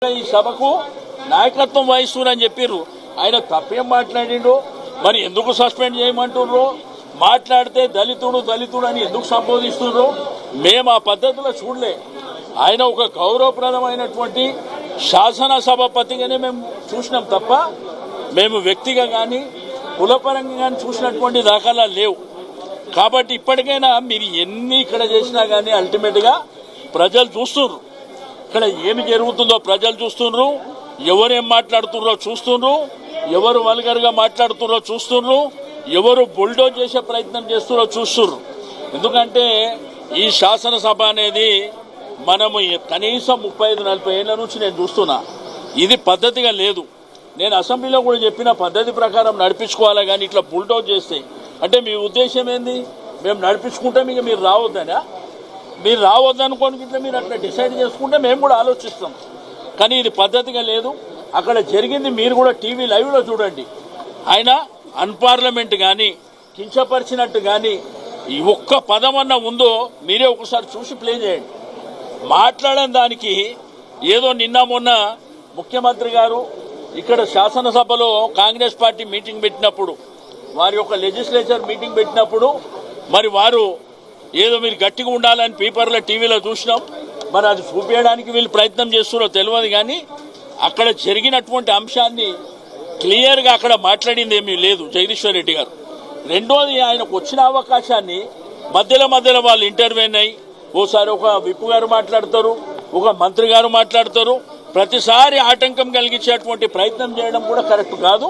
ఈ సభకు నాయకత్వం వహిస్తున్నారని చెప్పారు. ఆయన తప్పేం మాట్లాడిండు, మరి ఎందుకు సస్పెండ్ చేయమంటుర్రు, మాట్లాడితే దళితుడు దళితుడు అని ఎందుకు సంబోధిస్తున్నారు? మేము ఆ పద్ధతిలో చూడలే. ఆయన ఒక గౌరవప్రదమైనటువంటి శాసనసభాపతిగానే మేము చూసినాం తప్ప మేము వ్యక్తిగా కానీ కులపరంగా కానీ చూసినటువంటి దాఖలాలు లేవు. కాబట్టి ఇప్పటికైనా మీరు ఎన్ని ఇక్కడ చేసినా కానీ అల్టిమేట్గా ప్రజలు చూస్తున్నారు. ఇక్కడ ఏమి జరుగుతుందో ప్రజలు చూస్తున్నారు, ఎవరేం మాట్లాడుతున్నారో చూస్తున్నారు, ఎవరు వల్గర్గా మాట్లాడుతున్నారో చూస్తున్నారు, ఎవరు బుల్డోజ్ చేసే ప్రయత్నం చేస్తున్నారో చూస్తున్నారు. ఎందుకంటే ఈ శాసనసభ అనేది మనము కనీసం 35-40 ఏళ్ల నుంచి నేను చూస్తున్నా. ఇది పద్ధతిగా లేదు. నేను అసెంబ్లీలో కూడా చెప్పిన పద్ధతి ప్రకారం నడిపించుకోవాలి, కానీ ఇట్లా బుల్డోజ్ చేస్తే అంటే మీ ఉద్దేశం ఏంది? మేము నడిపించుకుంటే మీకు మీరు రావద్దనా? మీరు రావద్దనుకోని ఇట్లా మీరు అట్లా డిసైడ్ చేసుకుంటే మేము కూడా ఆలోచిస్తాం. కానీ ఇది పద్ధతిగా లేదు. అక్కడ జరిగింది మీరు కూడా టీవీ లైవ్లో చూడండి. ఆయన అన్పార్లమెంట్ కానీ కించపరిచినట్టు కానీ ఈ ఒక్క పదమన్నా ఉందో మీరే ఒకసారి చూసి ప్లే చేయండి. మాట్లాడని దానికి ఏదో నిన్న మొన్న ముఖ్యమంత్రి గారు ఇక్కడ శాసనసభలో కాంగ్రెస్ పార్టీ మీటింగ్ పెట్టినప్పుడు, వారి యొక్క లెజిస్లేచర్ మీటింగ్ పెట్టినప్పుడు మరి వారు ఏదో మీరు గట్టిగా ఉండాలని పేపర్లో టీవీలో చూసినాం. మరి అది చూపించడానికి వీళ్ళు ప్రయత్నం చేస్తున్నారో తెలియదు, కానీ అక్కడ జరిగినటువంటి అంశాన్ని క్లియర్గా అక్కడ మాట్లాడింది ఏమీ లేదు జగదీశ్వర్ రెడ్డి గారు. రెండోది, ఆయనకు వచ్చిన అవకాశాన్ని మధ్యలో వాళ్ళు ఇంటర్వ్యూన్ అయ్యి ఓసారి ఒక విప్ గారు మాట్లాడతారు, ఒక మంత్రి గారు మాట్లాడతారు. ప్రతిసారి ఆటంకం కలిగించేటువంటి ప్రయత్నం చేయడం కూడా కరెక్ట్ కాదు.